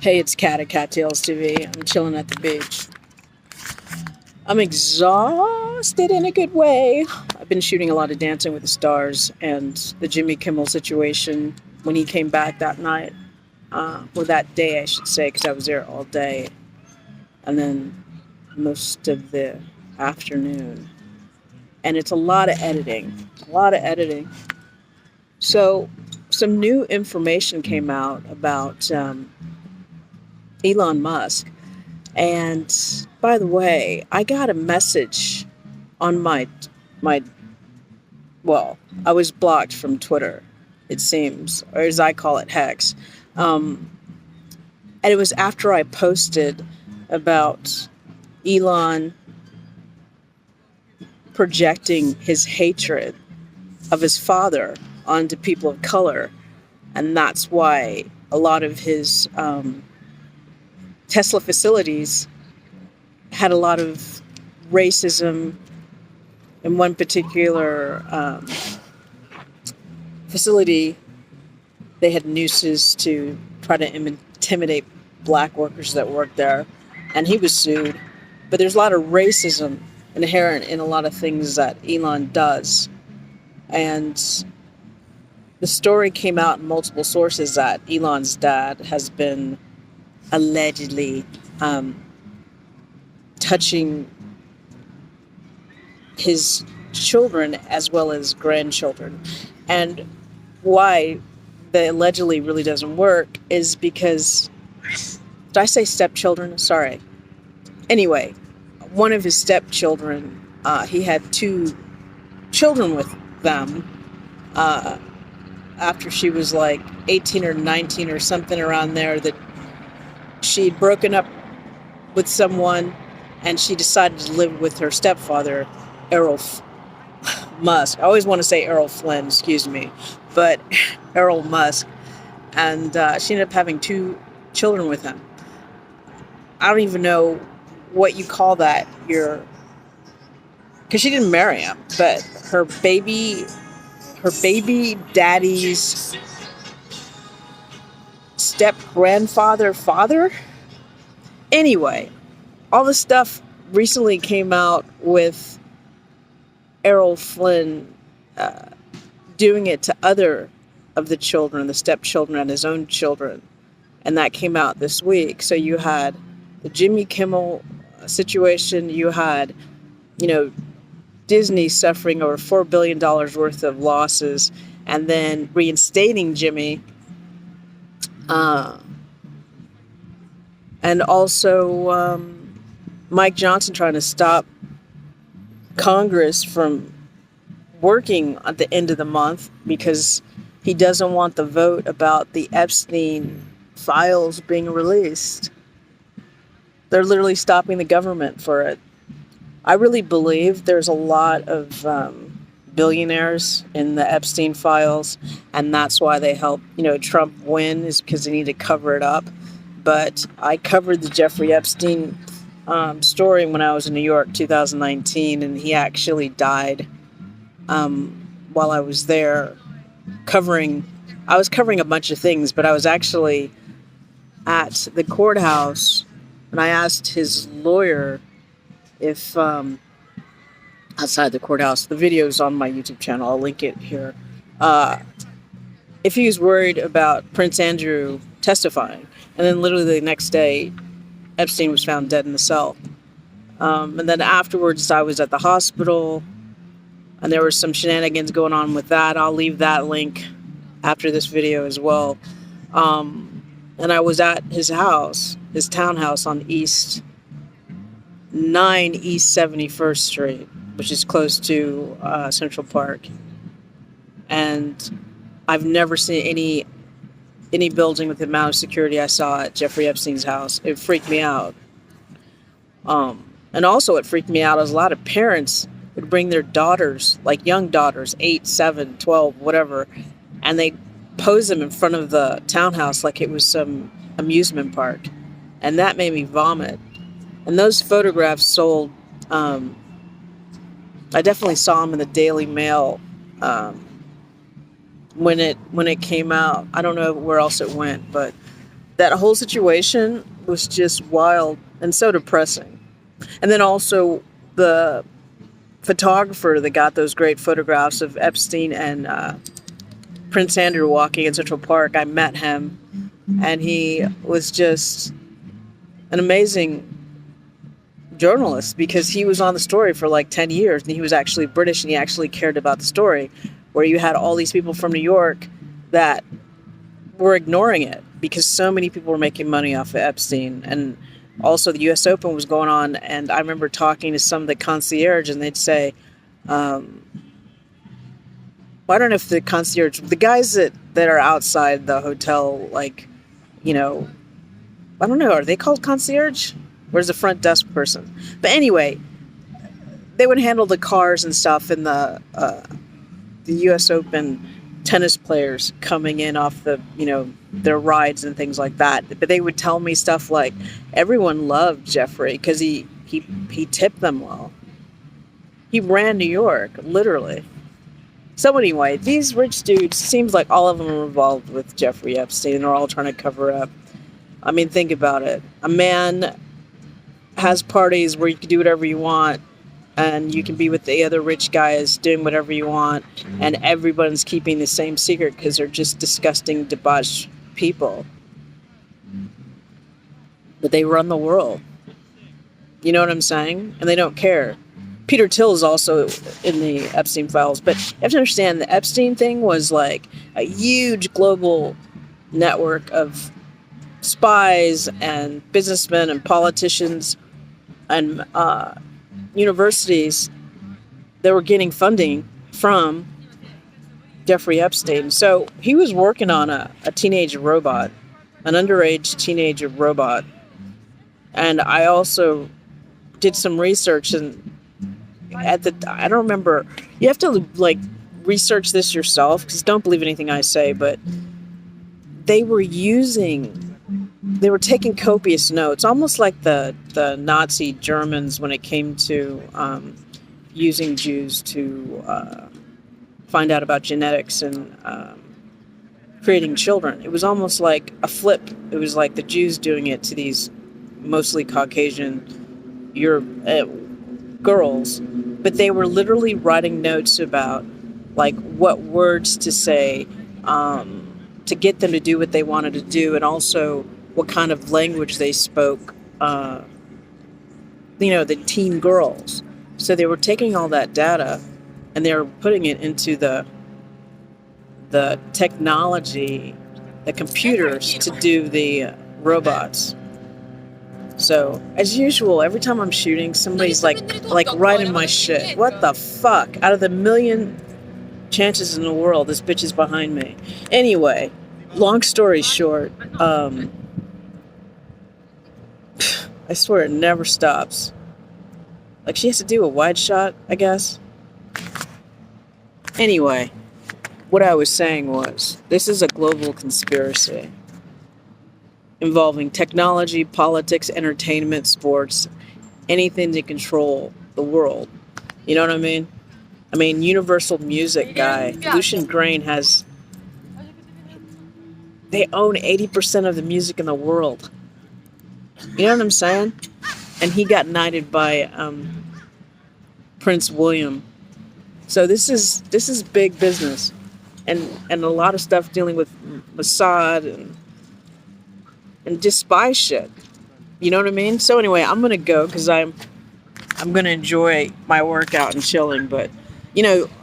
Hey, it's Kat at Kattalestv. I'm chilling at the beach. I'm exhausted in a good way. I've been shooting a lot of Dancing with the Stars and the Jimmy Kimmel situation when he came back that night. Well, that day, I should say, because I was there all day. And then most of the afternoon. And it's a lot of editing. A lot of editing. So, some new information came out about Elon Musk. And by the way, I got a message on my I was blocked from Twitter, it seems, or as I call it, Hex. And it was after I posted about Elon projecting his hatred of his father onto people of color, and that's why a lot of his Tesla facilities had a lot of racism. In one particular facility, they had nooses to try to intimidate black workers that worked there, and he was sued. But there's a lot of racism inherent in a lot of things that Elon does. And the story came out in multiple sources that Elon's dad has been allegedly touching his children as well as grandchildren. And why the allegedly really doesn't work is because, did I say stepchildren? Sorry. Anyway, one of his stepchildren, he had two children with them after she was like 18 or 19 or something around there, that she'd broken up with someone and she decided to live with her stepfather, Errol Musk. I always want to say Errol Flynn, excuse me, but Errol Musk. And she ended up having two children with him. I don't even know what you call that. Because she didn't marry him, but her baby daddy's step-grandfather, father? Anyway, all this stuff recently came out with Errol Flynn doing it to other of the children, the stepchildren and his own children. And that came out this week. So you had the Jimmy Kimmel situation. You had, Disney suffering over $4 billion worth of losses and then reinstating Jimmy. And also Mike Johnson trying to stop Congress from working at the end of the month because he doesn't want the vote about the Epstein files being released. They're literally stopping the government for it. I really believe there's a lot of billionaires in the Epstein files, and that's why they help, Trump win, is because they need to cover it up. But I covered the Jeffrey Epstein story when I was in New York 2019, and he actually died while I was there I was covering a bunch of things, but I was actually at the courthouse, and I asked his lawyer if, outside the courthouse, the video's on my YouTube channel, I'll link it here, if he was worried about Prince Andrew testifying. And then literally the next day, Epstein was found dead in the cell. And then afterwards, I was at the hospital, and there were some shenanigans going on with that. I'll leave that link after this video as well. And I was at his house, his townhouse on East 71st Street, which is close to Central Park. And I've never seen any building with the amount of security I saw at Jeffrey Epstein's house. It freaked me out. And also it freaked me out as a lot of parents would bring their daughters, like young daughters, 8, 7, 12, whatever, and they pose them in front of the townhouse like it was some amusement park. And that made me vomit. And those photographs sold, I definitely saw them in the Daily Mail when it came out. I don't know where else it went, but that whole situation was just wild and so depressing. And then also the photographer that got those great photographs of Epstein and Prince Andrew walking in Central Park, I met him, and he was just an amazing journalist because he was on the story for like 10 years, and he was actually British, and he actually cared about the story, where you had all these people from New York that were ignoring it because so many people were making money off of Epstein. And also the US Open was going on, and I remember talking to some of the concierge, and they'd say, well, I don't know if the concierge, the guys that are outside the hotel, like, you know, I don't know, are they called concierge? Where's the front desk person? But anyway, they would handle the cars and stuff, and the US Open tennis players coming in off the, you know, their rides and things like that. But they would tell me stuff like everyone loved Jeffrey because he tipped them well. He ran New York, literally. So anyway, these rich dudes, seems like all of them are involved with Jeffrey Epstein, and they're all trying to cover up. I mean, think about it. A man has parties where you can do whatever you want, and you can be with the other rich guys doing whatever you want, and everyone's keeping the same secret because they're just disgusting, debauched people. But they run the world. You know what I'm saying? And they don't care. Peter Thiel is also in the Epstein files, but you have to understand the Epstein thing was like a huge global network of spies and businessmen and politicians and universities that were getting funding from Jeffrey Epstein. So he was working on a teenage robot, an underage teenage robot. And I also did some research, and I don't remember, you have to like research this yourself because don't believe anything I say, but they were taking copious notes, almost like the Nazi Germans when it came to using Jews to find out about genetics and creating children. It was almost like a flip. It was like the Jews doing it to these mostly Caucasian girls, but they were literally writing notes about like what words to say to get them to do what they wanted to do, and also what kind of language they spoke, the teen girls. So they were taking all that data and they were putting it into the technology, the computers to do the robots. So, as usual, every time I'm shooting, somebody's like right in my shit. What the fuck? Out of the million chances in the world, this bitch is behind me. Anyway, long story short, I swear it never stops. Like, she has to do a wide shot, I guess. Anyway, what I was saying was, this is a global conspiracy involving technology, politics, entertainment, sports, anything to control the world. You know what I mean? I mean, Universal Music guy, Lucian Grain they own 80% of the music in the world. You know what I'm saying? And he got knighted by Prince William. So this is big business, and a lot of stuff dealing with Mossad and just spy shit. You know what I mean? So anyway, I'm gonna go because I'm gonna enjoy my workout and chilling. But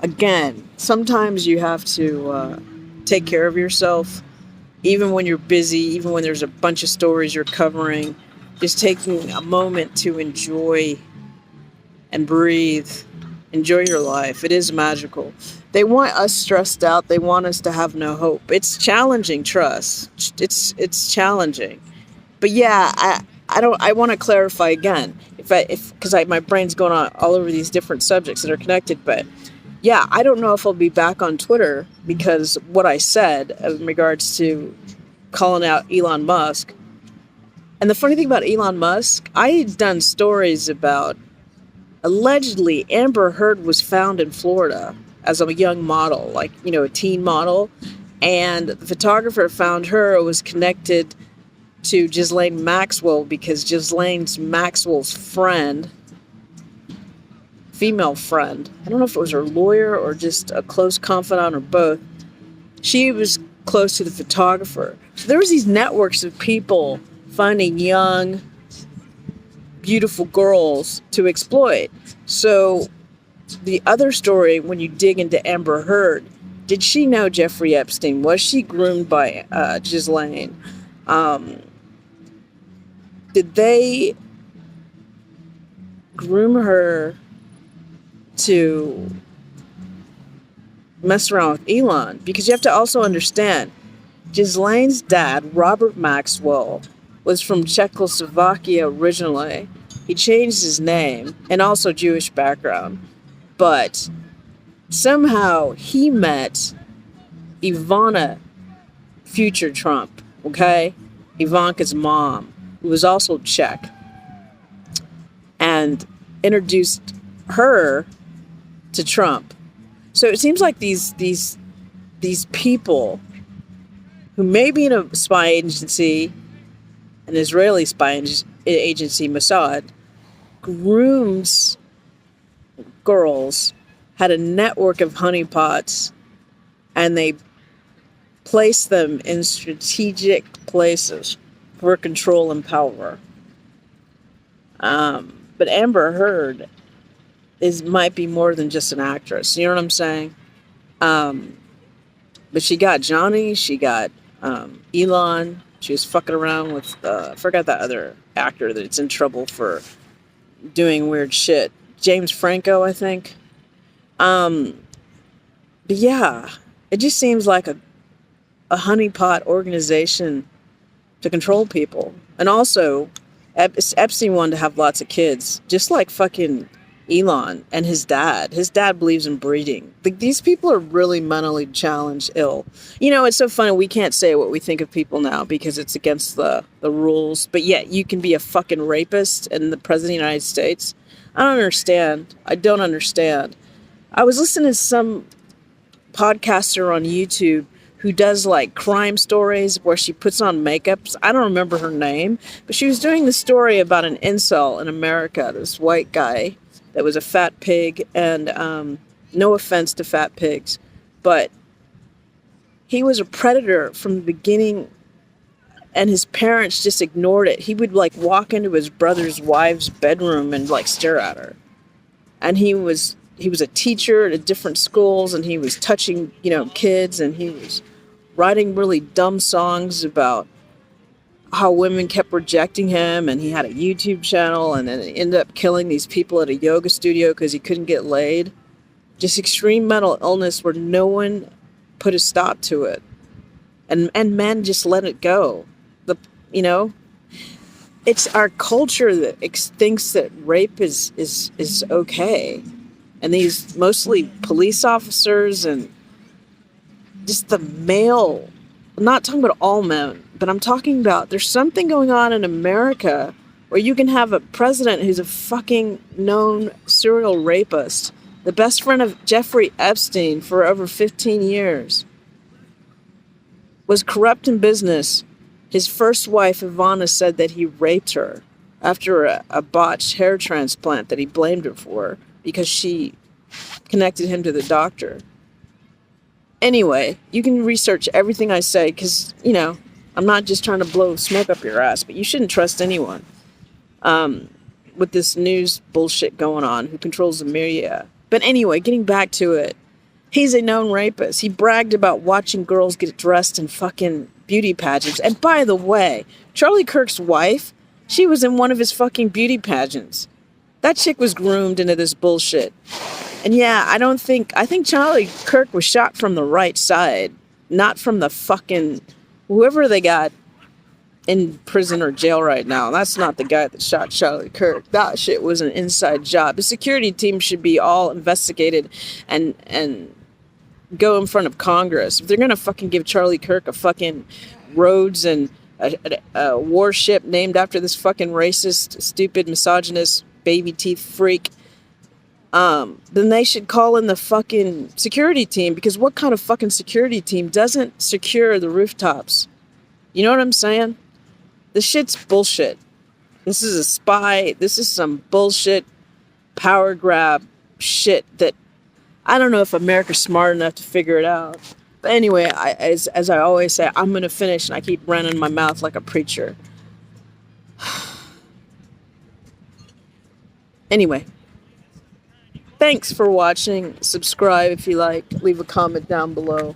again, sometimes you have to take care of yourself, even when you're busy, even when there's a bunch of stories you're covering. Just taking a moment to enjoy and breathe. Enjoy your life. It is magical. They want us stressed out. They want us to have no hope. It's challenging, trust. It's challenging. But yeah, I want to clarify again. Because my brain's going on all over these different subjects that are connected. But yeah, I don't know if I'll be back on Twitter because what I said in regards to calling out Elon Musk. And the funny thing about Elon Musk, I had done stories about allegedly Amber Heard was found in Florida as a young model, a teen model. And the photographer found her, was connected to Ghislaine Maxwell because Ghislaine Maxwell's friend, female friend, I don't know if it was her lawyer or just a close confidant or both, she was close to the photographer. So there was these networks of people finding young, beautiful girls to exploit. So the other story, when you dig into Amber Heard, did she know Jeffrey Epstein? Was she groomed by Ghislaine? Did they groom her to mess around with Elon? Because you have to also understand, Ghislaine's dad, Robert Maxwell, was from Czechoslovakia originally. He changed his name, and also Jewish background. But somehow he met Ivana, future Trump, okay? Ivanka's mom, who was also Czech, and introduced her to Trump. So it seems like these people who may be in a spy agency, an Israeli spy agency, Mossad, grooms girls, had a network of honeypots, and they placed them in strategic places for control and power. But Amber Heard might be more than just an actress. You know what I'm saying? But she got Johnny, she got Elon. She was fucking around with, I forgot that other actor that's in trouble for doing weird shit. James Franco, I think. But yeah, it just seems like a honeypot organization to control people. And also, Epstein wanted to have lots of kids, just like fucking Elon and his dad. His dad believes in breeding. Like, these people are really mentally challenged, ill. You know, it's so funny, we can't say what we think of people now because it's against the rules. But yet, you can be a fucking rapist and the president of the United States. I don't understand. I don't understand. I was listening to some podcaster on YouTube who does like crime stories where she puts on makeup. I don't remember her name, but she was doing the story about an incel in America, this white guy that was a fat pig, and no offense to fat pigs, but he was a predator from the beginning, and his parents just ignored it. He would like walk into his brother's wife's bedroom and like stare at her. And he was a teacher at different schools, and he was touching, kids, and he was writing really dumb songs about how women kept rejecting him, and he had a YouTube channel, and then he ended up killing these people at a yoga studio because he couldn't get laid. Just extreme mental illness where no one put a stop to it. And men just let it go. It's our culture that thinks that rape is okay. And these mostly police officers and just the male, I'm not talking about all men, but I'm talking about there's something going on in America where you can have a president who's a fucking known serial rapist, the best friend of Jeffrey Epstein for over 15 years, was corrupt in business. His first wife, Ivana, said that he raped her after a botched hair transplant that he blamed her for because she connected him to the doctor. Anyway, you can research everything I say because, I'm not just trying to blow smoke up your ass, but you shouldn't trust anyone with this news bullshit going on who controls the media. But anyway, getting back to it, he's a known rapist. He bragged about watching girls get dressed in fucking beauty pageants. And by the way, Charlie Kirk's wife, she was in one of his fucking beauty pageants. That chick was groomed into this bullshit. And yeah, I think Charlie Kirk was shot from the right side, not from the fucking, whoever they got in prison or jail right now. That's not the guy that shot Charlie Kirk. That shit was an inside job. The security team should be all investigated and go in front of Congress. If they're gonna fucking give Charlie Kirk a fucking Rhodes and a warship named after this fucking racist, stupid, misogynist, baby teeth freak, then they should call in the fucking security team, because what kind of fucking security team doesn't secure the rooftops? You know what I'm saying? This shit's bullshit. This is a spy. This is some bullshit power grab shit that I don't know if America's smart enough to figure it out. But anyway, as I always say, I'm going to finish, and I keep running my mouth like a preacher. Anyway, thanks for watching. Subscribe if you like. Leave a comment down below.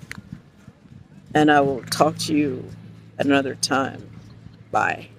And I will talk to you at another time. Bye.